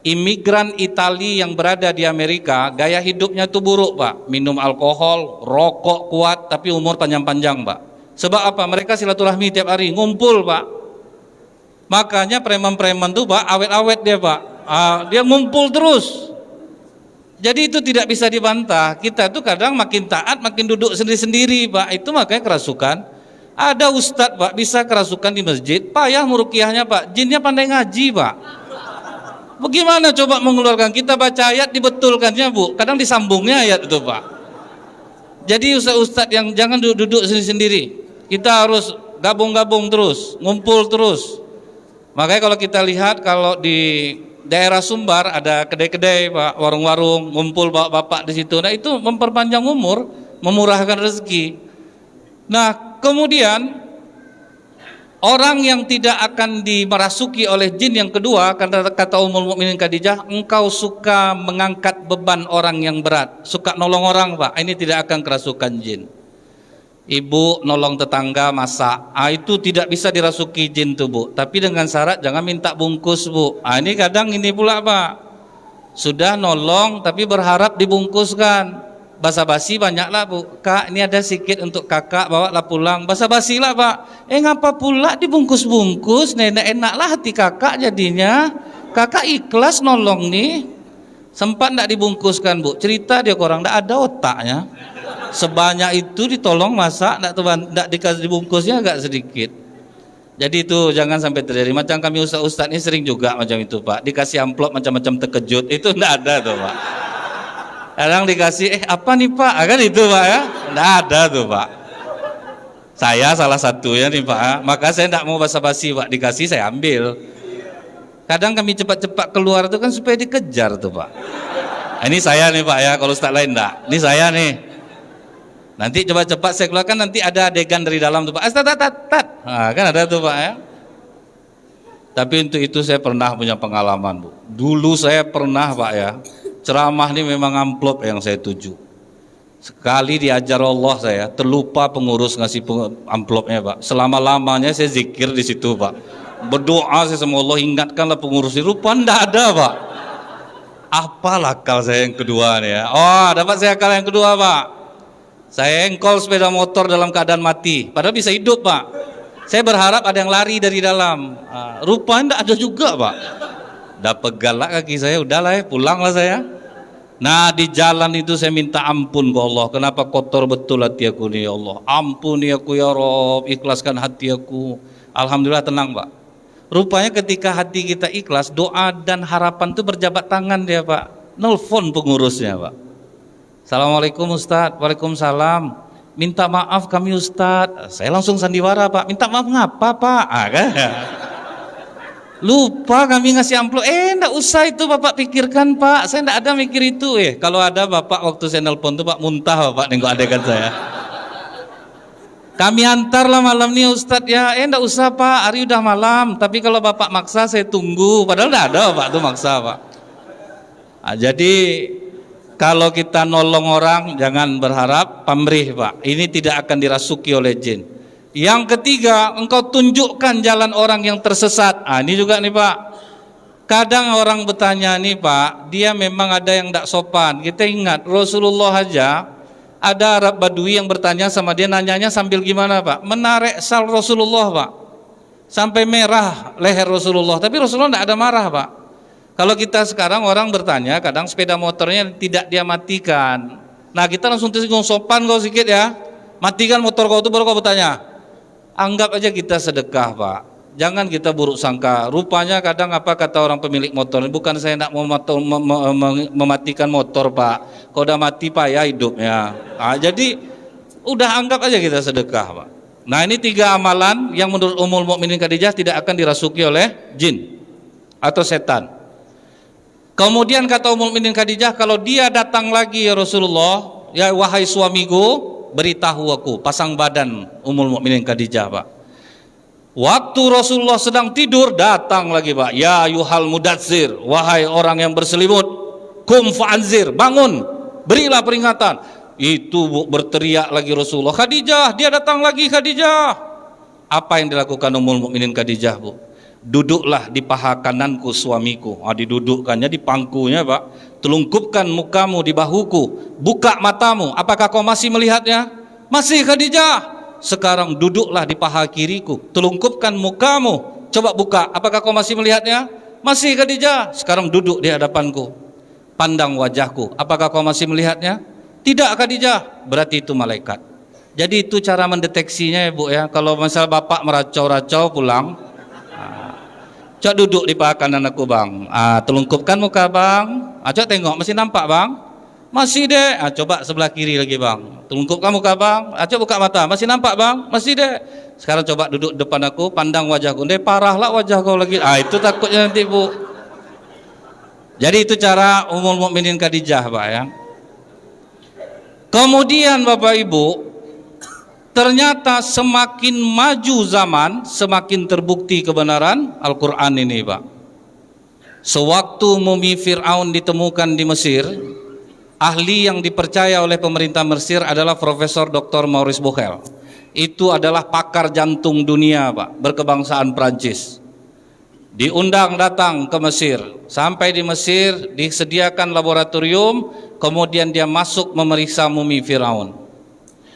Imigran Itali yang berada di Amerika, gaya hidupnya itu buruk, Pak. Minum alkohol, rokok kuat, tapi umur panjang-panjang, Pak. Sebab apa? Mereka silaturahmi tiap hari, ngumpul, Pak. Makanya preman-preman tuh, Pak, awet-awet dia, Pak. Dia ngumpul terus. Jadi itu tidak bisa dibantah. Kita tuh kadang makin taat, makin duduk sendiri-sendiri, Pak. Itu makanya kerasukan. Ada ustadz, Pak, bisa kerasukan di masjid, payah murukiahnya, Pak. Jinnya pandai ngaji, Pak. Bagaimana coba mengeluarkan? Kita baca ayat dibetulkannya, Bu. Kadang disambungnya ayat itu, Pak. Jadi ustadz yang jangan duduk sendiri-sendiri. Kita harus gabung-gabung terus, ngumpul terus. Makanya kalau kita lihat, kalau di daerah Sumbar ada kedai-kedai, Pak, warung-warung, ngumpul bapak-bapak di situ. Nah, itu memperpanjang umur, memurahkan rezeki. Nah, kemudian orang yang tidak akan dimerasuki oleh jin yang kedua, kata Ummul Mukminin Khadijah, engkau suka mengangkat beban orang yang berat, suka nolong orang, Pak. Ini tidak akan kerasukan jin. Ibu nolong tetangga masak, itu tidak bisa dirasuki jin tuh, Bu. Tapi dengan syarat jangan minta bungkus, Bu. Ini kadang ini pula, Pak. Sudah nolong tapi berharap dibungkuskan. Basa-basi banyaklah, Bu. Kak, ini ada sedikit untuk kakak, bawalah pulang. Basa-basi lah, Pak. Ngapa pula dibungkus-bungkus? Enak-enaklah hati kakak jadinya. Kakak ikhlas nolong nih. Sempat enggak dibungkuskan, Bu. Cerita dia orang enggak ada otaknya. Sebanyak itu ditolong masak, enggak dikasih dibungkusnya agak sedikit. Jadi itu jangan sampai terjadi. Macam kami ustaz-ustaz ini sering juga macam itu, Pak. Dikasih amplop macam-macam terkejut, itu enggak ada tuh, Pak. Kadang dikasih, apa nih, Pak? Kan itu, Pak, ya. Enggak ada tuh, Pak. Saya salah satunya nih, Pak. Maka saya enggak mau basa-basi, Pak. Dikasih saya ambil. Kadang kami cepat-cepat keluar itu kan supaya dikejar tuh, Pak. Ini saya nih, Pak, ya. Kalau ustaz lain enggak. Ini saya nih. Nanti coba cepat saya keluarkan, nanti ada adegan dari dalam tuh, Pak. Kan ada tuh, Pak, ya. Tapi untuk itu saya pernah punya pengalaman, Bu. Dulu saya pernah, Pak, ya. Ceramah ini memang amplop yang saya tuju. Sekali diajar Allah saya, terlupa pengurus ngasih amplopnya, Pak. Selama-lamanya saya zikir di situ, Pak. Berdoa saya sama Allah, ingatkanlah pengurus itu. Rupa enggak ada, Pak. Apalah akal saya yang kedua nih, ya. Oh, dapat saya akal yang kedua, Pak. Saya engkol sepeda motor dalam keadaan mati, padahal bisa hidup, Pak. Saya berharap ada yang lari dari dalam. Rupanya enggak ada juga, Pak. Udah pegalak kaki saya, udahlah ya, pulanglah saya. Nah, di jalan itu saya minta ampun ke Allah. Kenapa kotor betul hati aku nih, ya Allah. Ampuni aku ya Rob, ikhlaskan hati aku. Alhamdulillah tenang, Pak. Rupanya ketika hati kita ikhlas, doa dan harapan itu berjabat tangan dia, Pak. Nelfon pengurusnya, Pak. Assalamualaikum Ustadz. Waalaikumsalam. Minta maaf kami Ustadz. Saya langsung sandiwara, Pak. Minta maaf ngapa, Pak? Kan? Lupa kami ngasih amplop. Enggak usah itu Bapak pikirkan, Pak. Saya enggak ada mikir itu. Kalau ada Bapak waktu saya nelpon tuh, Pak, muntah Bapak nengok adegan saya. Kami antarlah malam nih Ustadz ya. Enggak usah, Pak. Hari udah malam. Tapi kalau Bapak maksa saya tunggu. Padahal enggak ada Bapak tuh maksa, Pak. Jadi kalau kita nolong orang jangan berharap pamrih, Pak. Ini tidak akan dirasuki oleh jin. Yang ketiga, engkau tunjukkan jalan orang yang tersesat. Ini juga nih, Pak. Kadang orang bertanya nih, Pak, dia memang ada yang tidak sopan. Kita ingat Rasulullah aja, ada Arab Badui yang bertanya sama dia, nanyanya sambil gimana, Pak? Menarik sal Rasulullah, Pak. Sampai merah leher Rasulullah. Tapi Rasulullah tidak ada marah, Pak. Kalau kita sekarang orang bertanya, kadang sepeda motornya tidak dia matikan. Nah, kita langsung tersinggung, sopan kau sedikit ya. Matikan motor kau itu baru kau bertanya. Anggap aja kita sedekah, Pak. Jangan kita buruk sangka. Rupanya kadang apa kata orang pemilik motor, bukan saya nak mematikan motor, Pak. Kau udah mati payah hidupnya. Jadi udah anggap aja kita sedekah, Pak. Nah, ini 3 amalan yang menurut Ummul Mukminin Khadijah tidak akan dirasuki oleh jin atau setan. Kemudian kata Ummul Mukminin Khadijah, kalau dia datang lagi ya Rasulullah, ya wahai suamiku, beritahu aku. Pasang badan Ummul Mukminin Khadijah, Pak. Waktu Rasulullah sedang tidur, datang lagi Pak, ya ayuhal mudatsir, wahai orang yang berselimut, kum fa'anzir, bangun, berilah peringatan. Itu Bu, berteriak lagi Rasulullah, Khadijah, dia datang lagi Khadijah. Apa yang dilakukan Ummul Mukminin Khadijah Bu? Duduklah di paha kananku suamiku. Didudukkannya di pangkunya Pak. Telungkupkan mukamu di bahuku, buka matamu, apakah kau masih melihatnya? Masih Khadijah. Sekarang duduklah di paha kiriku, telungkupkan mukamu, coba buka, apakah kau masih melihatnya? Masih Khadijah. Sekarang duduk di hadapanku, pandang wajahku, apakah kau masih melihatnya? Tidak Khadijah. Berarti itu malaikat. Jadi itu cara mendeteksinya ya Bu ya. Kalau misal bapak meracau-racau pulang, coba duduk di paha kanan aku Bang, telungkupkan muka Bang, coba tengok masih nampak Bang? Masih deh. Coba sebelah kiri lagi Bang, telungkupkan muka Bang, coba buka mata, masih nampak Bang? Masih deh. Sekarang coba duduk depan aku, pandang wajahku, deh parahlah wajah kau lagi. Itu takutnya nanti Bu. Jadi itu cara Ummul Mukminin Khadijah Pak ya. Kemudian Bapak Ibu, ternyata semakin maju zaman, semakin terbukti kebenaran Al-Quran ini Pak. Sewaktu mumi Fir'aun ditemukan di Mesir, ahli yang dipercaya oleh pemerintah Mesir adalah Profesor Dr. Maurice Bucaille. Itu adalah pakar jantung dunia Pak, berkebangsaan Prancis. Diundang datang ke Mesir. Sampai di Mesir disediakan laboratorium, kemudian dia masuk memeriksa mumi Fir'aun.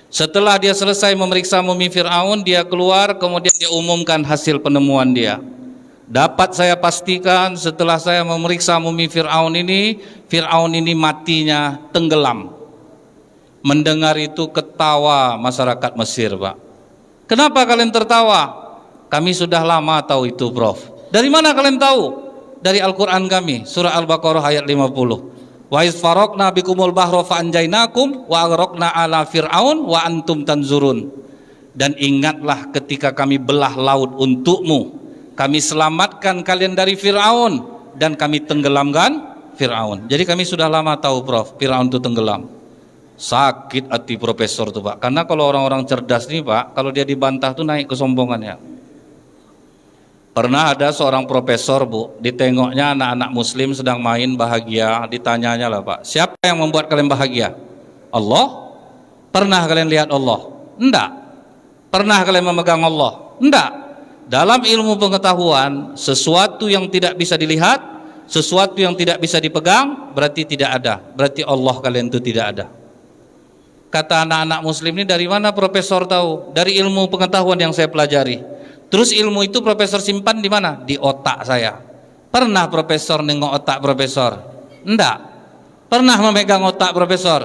Setelah dia selesai memeriksa mumi Fir'aun, dia keluar, kemudian dia umumkan hasil penemuan dia. Dapat saya pastikan setelah saya memeriksa mumi Fir'aun ini matinya tenggelam. Mendengar itu ketawa masyarakat Mesir Pak. Kenapa kalian tertawa? Kami sudah lama tahu itu Prof. Dari mana kalian tahu? Dari Al-Quran kami, surah Al-Baqarah ayat 50. Wa iz faraqna bikumul bahra fa anjaynakum wa aghraqna ala fir'aun wa antum tanzurun. Dan ingatlah ketika kami belah laut untukmu, kami selamatkan kalian dari Fir'aun dan kami tenggelamkan Fir'aun. Jadi kami sudah lama tahu Prof, Fir'aun itu tenggelam. Sakit hati profesor tuh Pak, karena kalau orang-orang cerdas nih Pak, kalau dia dibantah tuh naik kesombongannya. Pernah ada seorang profesor Bu, ditengoknya anak-anak muslim sedang main bahagia, ditanyanya lah Pak, siapa yang membuat kalian bahagia? Allah? Pernah kalian lihat Allah? Enggak. Pernah kalian memegang Allah? Enggak. Dalam ilmu pengetahuan, sesuatu yang tidak bisa dilihat, sesuatu yang tidak bisa dipegang, berarti tidak ada. Berarti Allah kalian itu tidak ada. Kata anak-anak muslim ini, dari mana profesor tahu? Dari ilmu pengetahuan yang saya pelajari. Terus ilmu itu profesor simpan di mana? Di otak saya. Pernah profesor nengok otak profesor? Enggak. Pernah memegang otak profesor?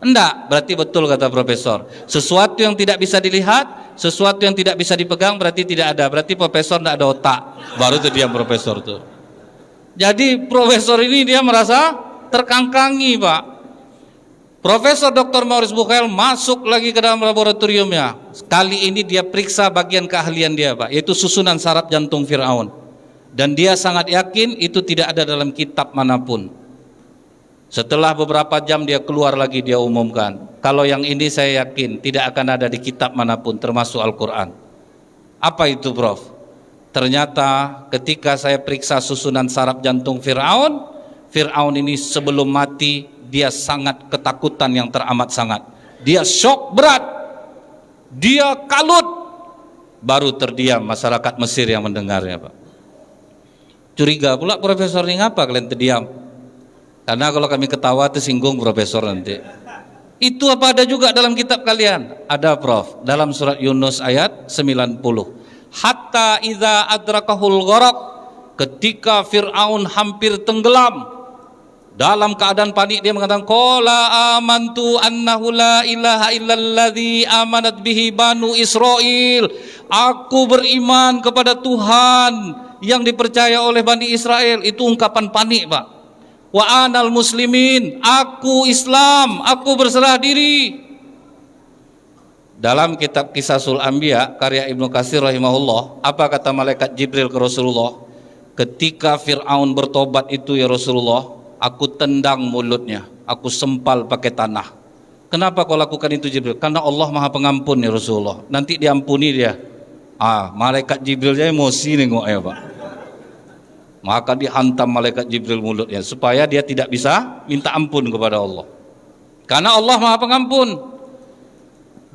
Enggak. Berarti betul kata profesor. Sesuatu yang tidak bisa dilihat, sesuatu yang tidak bisa dipegang berarti tidak ada. Berarti profesor enggak ada otak. Baru itu dia profesor tuh. Jadi profesor ini dia merasa terkangkangi Pak. Profesor Dr. Maurice Bucaille masuk lagi ke dalam laboratoriumnya. Kali ini dia periksa bagian keahlian dia Pak, yaitu susunan saraf jantung Fir'aun. Dan dia sangat yakin itu tidak ada dalam kitab manapun. Setelah beberapa jam dia keluar lagi, dia umumkan, kalau yang ini saya yakin tidak akan ada di kitab manapun termasuk Al-Quran. Apa itu Prof? Ternyata ketika saya periksa susunan saraf jantung Fir'aun, Fir'aun ini sebelum mati dia sangat ketakutan yang teramat sangat. Dia syok berat, dia kalut. Baru terdiam masyarakat Mesir yang mendengarnya Pak. Curiga pula profesor ini, ngapa kalian terdiam? Karena kalau kami ketawa tersinggung profesor nanti. Itu apa ada juga dalam kitab kalian? Ada Prof, dalam surat Yunus ayat 90. Hatta idza adrakahul gharaq, ketika Fir'aun hampir tenggelam, dalam keadaan panik dia mengatakan, qala amantu annahu la ilaha illalladzi amanat bihi banu Israil. Aku beriman kepada Tuhan yang dipercaya oleh Bani Israel. Itu ungkapan panik Pak. Wa anal muslimin, aku Islam, aku berserah diri. Dalam kitab Qisasul Anbiya karya Ibnu Katsir rahimahullah, apa kata malaikat Jibril ke Rasulullah? Ketika Fir'aun bertobat itu ya Rasulullah, aku tendang mulutnya, aku sempal pakai tanah. Kenapa kau lakukan itu Jibril? Karena Allah Maha Pengampun ya Rasulullah, nanti diampuni dia. Malaikat Jibril aja emosi nengok ya Pak. Maka dihantam malaikat Jibril mulutnya supaya dia tidak bisa minta ampun kepada Allah. Karena Allah Maha Pengampun.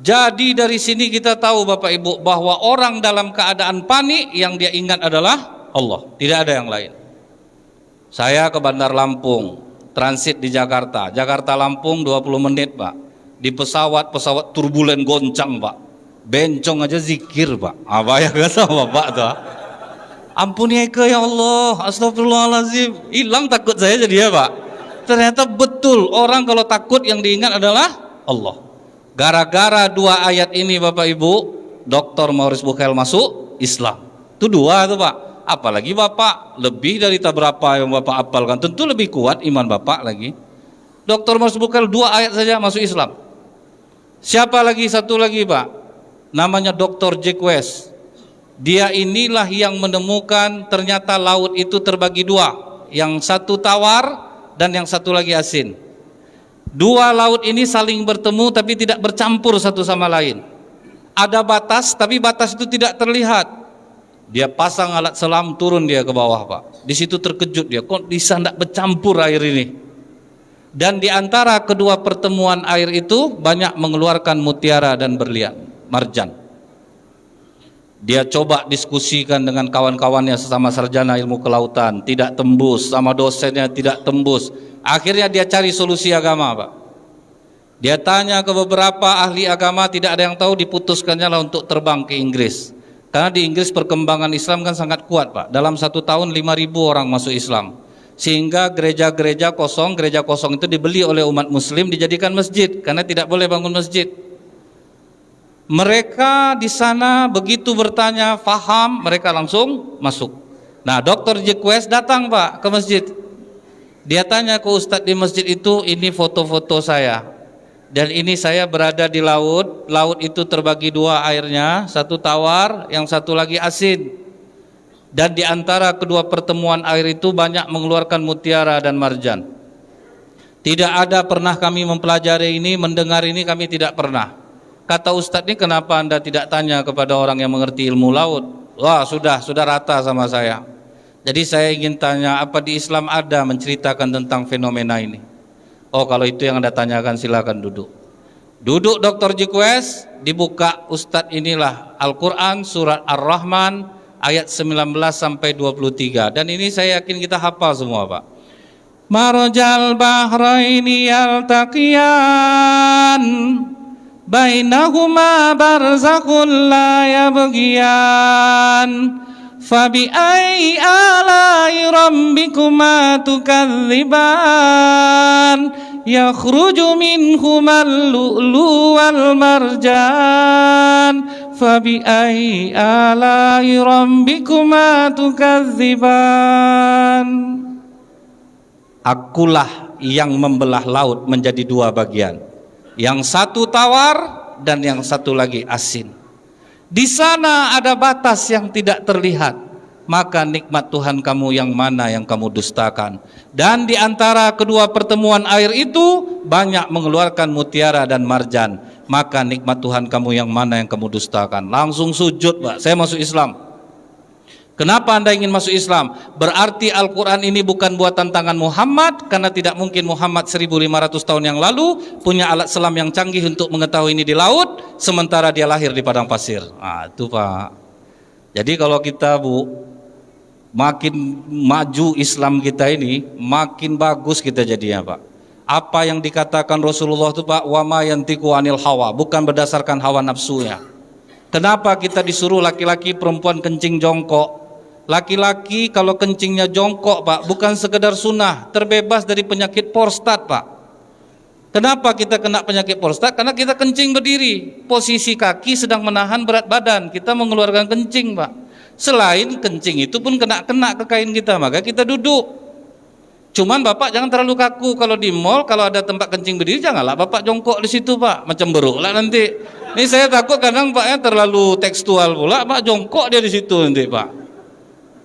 Jadi dari sini kita tahu Bapak Ibu bahwa orang dalam keadaan panik yang dia ingat adalah Allah, tidak ada yang lain. Saya ke Bandar Lampung, transit di Jakarta, Jakarta Lampung 20 menit Pak. Di pesawat turbulen goncang Pak. Bencong aja zikir Pak. Apa ya kata Bapak tuh? Ampuni ya Allah, astagfirullahaladzim. Hilang takut saya jadi ya Pak. Ternyata betul orang kalau takut yang diingat adalah Allah. Gara-gara 2 ayat ini Bapak Ibu, Dr. Maurice Bucaille masuk Islam. Itu 2 tuh Pak. Apalagi Bapak lebih dari berapa yang Bapak hafalkan, tentu lebih kuat iman Bapak lagi. Dr. Maurice Bucaille 2 ayat saja masuk Islam. Siapa lagi satu lagi Pak? Namanya Dr. Jack West. Dia inilah yang menemukan ternyata laut itu terbagi 2, yang satu tawar dan yang satu lagi asin. 2 laut ini saling bertemu tapi tidak bercampur satu sama lain. Ada batas tapi batas itu tidak terlihat. Dia pasang alat selam, turun dia ke bawah Pak. Di situ terkejut dia, kok bisa tidak bercampur air ini. Dan di antara kedua pertemuan air itu banyak mengeluarkan mutiara dan berlian, marjan. Dia coba diskusikan dengan kawan-kawannya sesama sarjana ilmu kelautan, tidak tembus, sama dosennya tidak tembus. Akhirnya dia cari solusi agama Pak. Dia tanya ke beberapa ahli agama, tidak ada yang tahu, diputuskannya lah untuk terbang ke Inggris. Karena di Inggris perkembangan Islam kan sangat kuat Pak. Dalam 1 tahun 5.000 orang masuk Islam. Sehingga gereja kosong itu dibeli oleh umat muslim, dijadikan masjid. Karena tidak boleh bangun masjid. Mereka di sana begitu bertanya, faham, mereka langsung masuk. Nah, Dr. Jack West datang Pak ke masjid. Dia tanya ke ustadz di masjid itu, ini foto-foto saya. Dan ini saya berada di laut. Laut itu terbagi 2 airnya, satu tawar, yang satu lagi asin. Dan di antara kedua pertemuan air itu banyak mengeluarkan mutiara dan marjan. Tidak ada pernah kami mempelajari ini, mendengar ini kami tidak pernah. Kata ustadz ini, kenapa Anda tidak tanya kepada orang yang mengerti ilmu laut? Wah, sudah rata sama saya. Jadi saya ingin tanya, apa di Islam ada menceritakan tentang fenomena ini? Oh, kalau itu yang Anda tanyakan silakan duduk. Duduk Dr. Jack West, dibuka ustadz inilah Al-Quran surat Ar-Rahman ayat 19 sampai 23. Dan ini saya yakin kita hafal semua Pak. Marajal bahraini yaltaqiyan bainahuma barzakhun la yabghiyan fabi ayyi ala'i rabbikuma tukadziban yakhruju minhumal lu'lu wal marjan fabi ayyi ala'i rabbikuma tukadziban. Akulah yang membelah laut menjadi 2 bagian. Yang satu tawar dan yang satu lagi asin. Di sana ada batas yang tidak terlihat. Maka nikmat Tuhan kamu yang mana yang kamu dustakan. Dan di antara kedua pertemuan air itu banyak mengeluarkan mutiara dan marjan. Maka nikmat Tuhan kamu yang mana yang kamu dustakan. Langsung sujud Pak, saya masuk Islam. Kenapa Anda ingin masuk Islam? Berarti Al-Quran ini bukan buatan tangan Muhammad, karena tidak mungkin Muhammad 1500 tahun yang lalu punya alat selam yang canggih untuk mengetahui ini di laut, sementara dia lahir di padang pasir. Itu Pak. Jadi kalau kita makin maju Islam kita ini, makin bagus kita jadinya Pak. Apa yang dikatakan Rasulullah itu Pak, wa ma yantiqu anil hawa, bukan berdasarkan hawa nafsunya. Kenapa kita disuruh laki-laki perempuan kencing jongkok? Laki-laki kalau kencingnya jongkok Pak, bukan sekedar sunnah, terbebas dari penyakit prostat Pak. Kenapa kita kena penyakit prostat? Karena kita kencing berdiri, posisi kaki sedang menahan berat badan, kita mengeluarkan kencing Pak. Selain kencing itu pun kena ke kain kita, maka kita duduk. Cuman Bapak jangan terlalu kaku, kalau di mall kalau ada tempat kencing berdiri janganlah Bapak jongkok di situ Pak, macam beruk lah nanti. Ini saya takut kadang Pak terlalu tekstual pula, Pak jongkok dia di situ nanti Pak.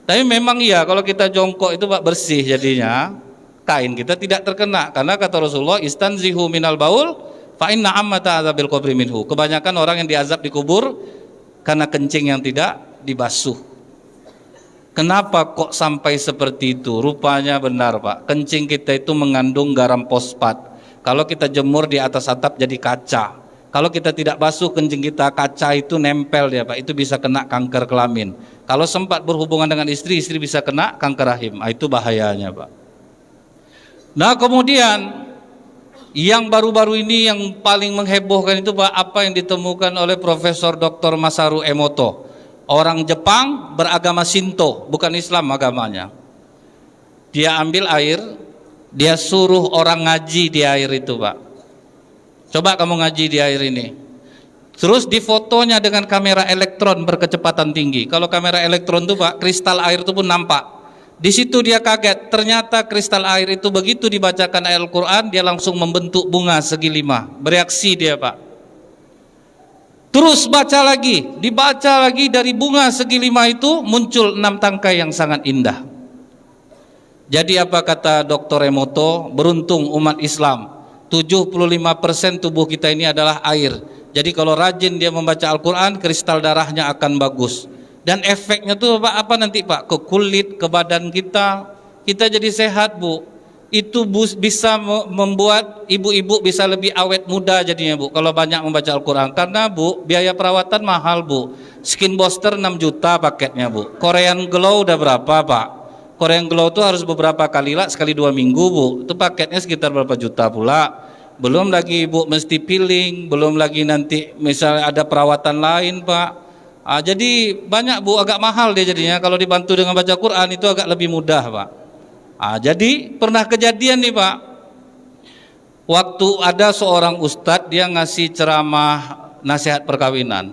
Tapi memang iya kalau kita jongkok itu Pak bersih jadinya, kain kita tidak terkena, karena kata Rasulullah istanzihu minal baul fa inna ammata azabil qabri minhu. Kebanyakan orang yang diazab di kubur karena kencing yang tidak dibasuh. Kenapa kok sampai seperti itu? Rupanya benar Pak, kencing kita itu mengandung garam fosfat. Kalau kita jemur di atas atap jadi kaca. Kalau kita tidak basuh kencing kita, kaca itu nempel dia Pak, itu bisa kena kanker kelamin. Kalau sempat berhubungan dengan istri, istri bisa kena kanker rahim. Itu bahayanya Pak. Nah kemudian yang baru-baru ini yang paling menghebohkan itu Pak, apa yang ditemukan oleh Profesor Dr. Masaru Emoto. Orang Jepang beragama Shinto, bukan Islam agamanya. Dia ambil air, dia suruh orang ngaji di air itu Pak. Coba kamu ngaji di air ini. Terus difotonya dengan kamera elektron berkecepatan tinggi. Kalau kamera elektron itu Pak, kristal air itu pun nampak. Di situ dia kaget, ternyata kristal air itu begitu dibacakan ayat Al-Quran, dia langsung membentuk bunga segi 5. Bereaksi dia Pak. Terus baca lagi, dibaca lagi, dari bunga segi 5 itu muncul 6 tangkai yang sangat indah. Jadi apa kata Dr. Emoto? Beruntung umat Islam, 75% tubuh kita ini adalah air. Jadi kalau rajin dia membaca Al-Quran, kristal darahnya akan bagus. Dan efeknya tuh apa nanti Pak? Ke kulit, ke badan kita jadi sehat Bu. Itu bisa membuat ibu-ibu bisa lebih awet muda jadinya Bu, kalau banyak membaca Al-Quran. Karena Bu, biaya perawatan mahal Bu. Skin booster 6 juta paketnya Bu. Korean Glow udah berapa Pak? Korean Glow itu harus beberapa kali lah, sekali 2 minggu Bu. Itu paketnya sekitar berapa juta pula. Belum lagi Bu mesti peeling, belum lagi nanti misalnya ada perawatan lain Pak. Jadi banyak Bu, agak mahal dia jadinya. Kalau dibantu dengan baca Quran itu agak lebih mudah Pak. Jadi pernah kejadian nih Pak. Waktu ada seorang ustadz, dia ngasih ceramah nasihat perkawinan.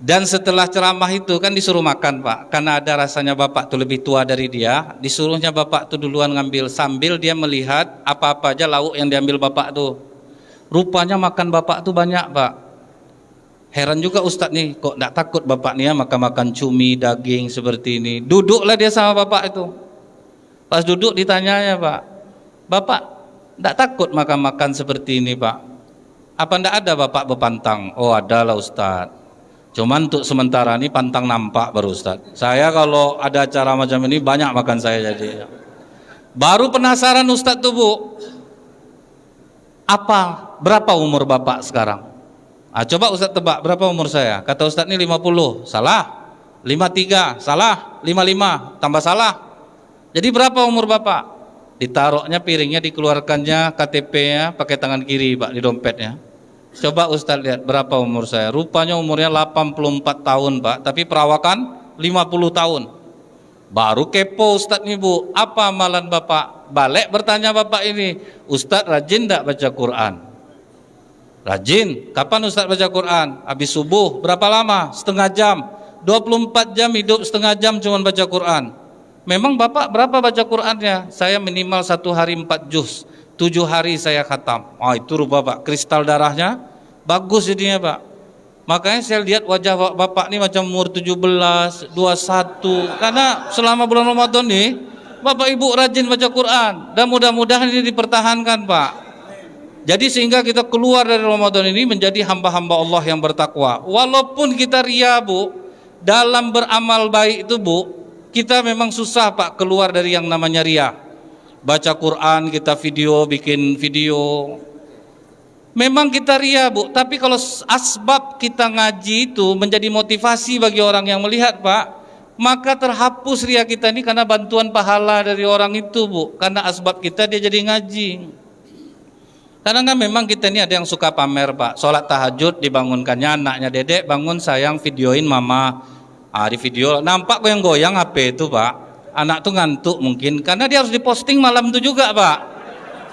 Dan setelah ceramah itu kan disuruh makan Pak, karena ada rasanya bapak tuh lebih tua dari dia, disuruhnya bapak tuh duluan ngambil, sambil dia melihat apa-apa aja lauk yang diambil bapak tuh. Rupanya makan bapak tuh banyak Pak. Heran juga ustadz nih, kok gak takut bapak nih ya makan-makan cumi, daging seperti ini. Duduklah dia sama bapak itu. Pas duduk ditanyanya Pak, bapak gak takut makan-makan seperti ini Pak? Apa ndak ada bapak berpantang? Oh ada lah ustadz. Cuman untuk sementara ini pantang nampak baru Ustaz. Saya kalau ada acara macam ini banyak makan saya jadi. Baru penasaran Ustaz tuh Bu. Berapa umur Bapak sekarang? Coba Ustaz tebak berapa umur saya? Kata Ustaz ini 50. Salah. 53. Salah. 55. Tambah salah. Jadi berapa umur Bapak? Ditaruhnya piringnya, dikeluarkannya KTP-nya pakai tangan kiri Pak, di dompetnya. Coba Ustaz lihat berapa umur saya. Rupanya umurnya 84 tahun Pak, tapi perawakan 50 tahun. Baru kepo Ustaz nih Bu, apa amalan Bapak? Balik bertanya Bapak ini, Ustaz rajin enggak baca Quran? Rajin. Kapan Ustaz baca Quran? Habis subuh. Berapa lama? Setengah jam. 24 jam hidup, setengah jam cuma baca Quran. Memang Bapak berapa baca Qurannya? Saya minimal 1 hari 4 juz. 7 hari saya khatam. Itu rupa Pak, kristal darahnya bagus jadinya Pak. Makanya saya lihat wajah Bapak ini macam umur 17, 21. Karena selama bulan Ramadan nih Bapak Ibu rajin baca Quran. Dan mudah-mudahan ini dipertahankan Pak. Jadi sehingga kita keluar dari Ramadan ini menjadi hamba-hamba Allah yang bertakwa. Walaupun kita ria Bu, dalam beramal baik itu Bu, kita memang susah Pak keluar dari yang namanya ria. Baca Quran kita video, bikin video, memang kita ria Bu. Tapi kalau asbab kita ngaji itu menjadi motivasi bagi orang yang melihat Pak, maka terhapus ria kita ini karena bantuan pahala dari orang itu Bu. Karena asbab kita dia jadi ngaji. Karena kan memang kita ini ada yang suka pamer Pak. Sholat tahajud dibangunkannya anaknya, Dedek bangun sayang videoin mama. Di video nampak goyang-goyang HP itu Pak. Anak tuh ngantuk mungkin karena dia harus diposting malam itu juga Pak.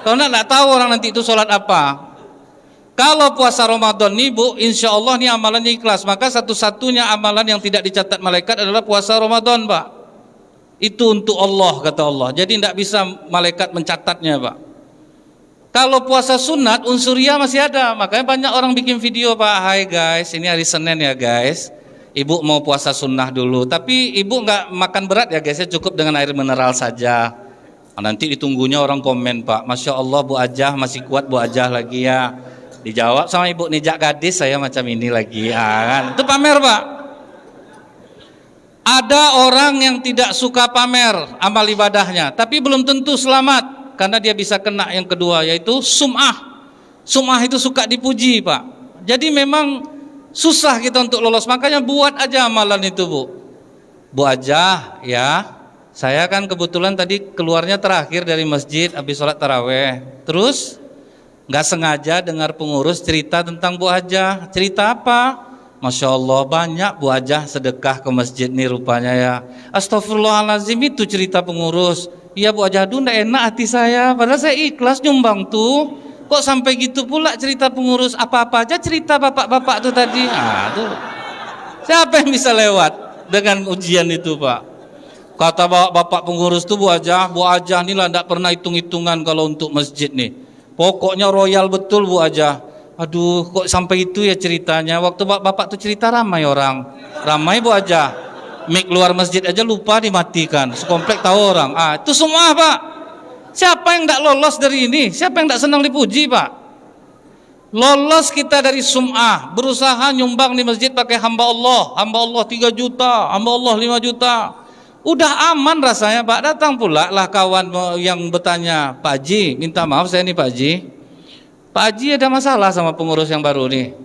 Karena nggak tahu orang nanti itu sholat apa. Kalau puasa Ramadan nih Bu, insya Allah nih amalannya ikhlas. Maka satu-satunya amalan yang tidak dicatat malaikat adalah puasa Ramadan Pak. Itu untuk Allah kata Allah. Jadi nggak bisa malaikat mencatatnya Pak. Kalau puasa sunat unsuria masih ada. Makanya banyak orang bikin video Pak. Hai guys, ini hari Senin ya guys. Ibu mau puasa sunnah dulu, tapi ibu nggak makan berat ya guys, cukup dengan air mineral saja. Nanti ditunggunya orang komen Pak, Masya Allah Bu Ajah masih kuat Bu Ajah lagi ya. Dijawab sama ibu nih, jak gadis saya macam ini lagi, kan? Itu pamer Pak. Ada orang yang tidak suka pamer amal ibadahnya, tapi belum tentu selamat karena dia bisa kena yang kedua, yaitu sum'ah. Sum'ah itu suka dipuji Pak. Jadi memang susah kita untuk lolos, makanya buat aja amalan itu Bu aja ya. Saya kan kebetulan tadi keluarnya terakhir dari masjid habis sholat taraweh, terus nggak sengaja dengar pengurus cerita tentang Bu Hajah. Cerita apa? Masya Allah, banyak Bu Hajah sedekah ke masjid nih rupanya ya. Astagfirullahaladzim, itu cerita pengurus. Iya Bu Hajah, aduh nggak enak hati saya, padahal saya ikhlas nyumbang tuh. Kok sampai gitu pula cerita pengurus? Apa-apa aja cerita bapak-bapak tuh tadi. Tuh. Siapa yang bisa lewat dengan ujian itu Pak? Kata bapak pengurus tuh Bu Hajah nih lah nggak pernah hitung-hitungan kalau untuk masjid nih. Pokoknya royal betul Bu Hajah. Aduh, kok sampai itu ya ceritanya. Waktu bapak tuh cerita ramai orang. Ramai Bu Hajah. Mik luar masjid aja lupa dimatikan. Sekomplek tahu orang. Itu semua Pak. Siapa yang tidak lolos dari ini? Siapa yang tidak senang dipuji Pak? Lolos kita dari sum'ah. Berusaha nyumbang di masjid pakai hamba Allah. Hamba Allah 3 juta. Hamba Allah 5 juta. Udah aman rasanya Pak. Datang pula lah kawan yang bertanya, Pak Haji, minta maaf saya nih Pak Haji, Pak Haji ada masalah sama pengurus yang baru nih?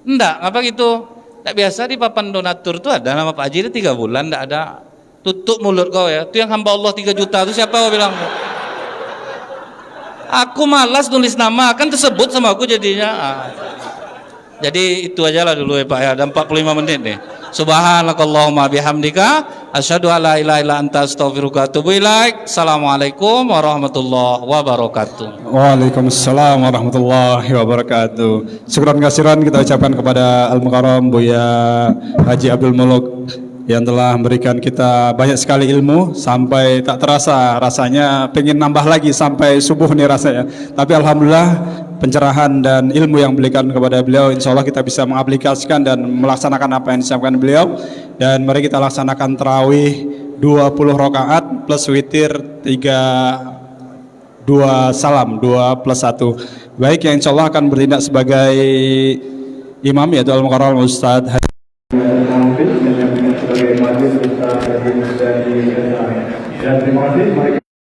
Enggak, apa gitu? Tak biasa di papan donatur tuh ada nama Pak Haji, itu 3 bulan enggak ada. Tutup mulut kau ya. Itu yang hamba Allah 3 juta itu siapa kau bilang? Aku malas nulis nama, kan tersebut sama aku jadinya. Jadi itu aja lah dulu ya Pak ya, ada 45 menit nih. Subhanakallahumma bihamdika asyhadu alla ilaha illa anta astaghfiruka wa atubu ilaik. Assalamualaikum warahmatullahi wabarakatuh. Waalaikumsalam warahmatullahi wabarakatuh. Syukran kasiran kita ucapkan kepada Al-Mukarram Buya Haji Abdul Muluk yang telah memberikan kita banyak sekali ilmu sampai tak terasa rasanya pengen nambah lagi sampai subuh nih rasanya. Tapi alhamdulillah pencerahan dan ilmu yang diberikan kepada beliau, insya Allah kita bisa mengaplikasikan dan melaksanakan apa yang disampaikan beliau. Dan mari kita laksanakan tarawih 20 rakaat plus witir 2 salam 2 plus 1. Baik, yang insya Allah akan bertindak sebagai imam yaitu Al-Mukarram Ustadz sebagai majlis besar dari dan terima kasih. Mari